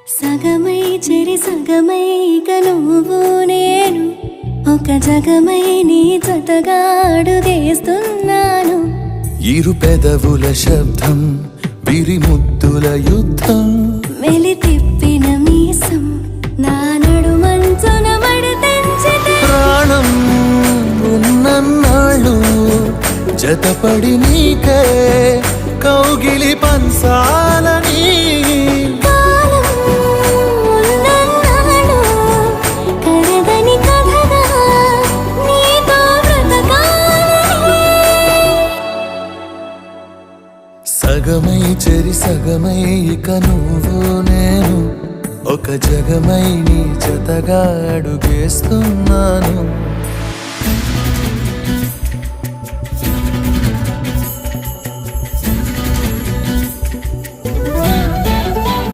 సగమై చెరి సగమై ఇక నువ్వు నేను ఒక జగమై నీ జతగా అడుగేస్తున్నాను. ఇరు పెదవుల శబ్దం విరిముద్దుల యుద్ధం మెలి తిప్పిన మీసం నా నడుమంచున మడతెంచితే ప్రాణం ఉన్నన్నాళ్ళు జతపడి నీకే కౌగిలి పంచాలని కాలం ఉన్నన్నాడు కరగని కథగా నీతో బ్రతకాలని. సగమై చెరి సగమై ఇక నువ్వు నేను ఒక జగమై నీ జతగా అడుగేస్తున్నాను.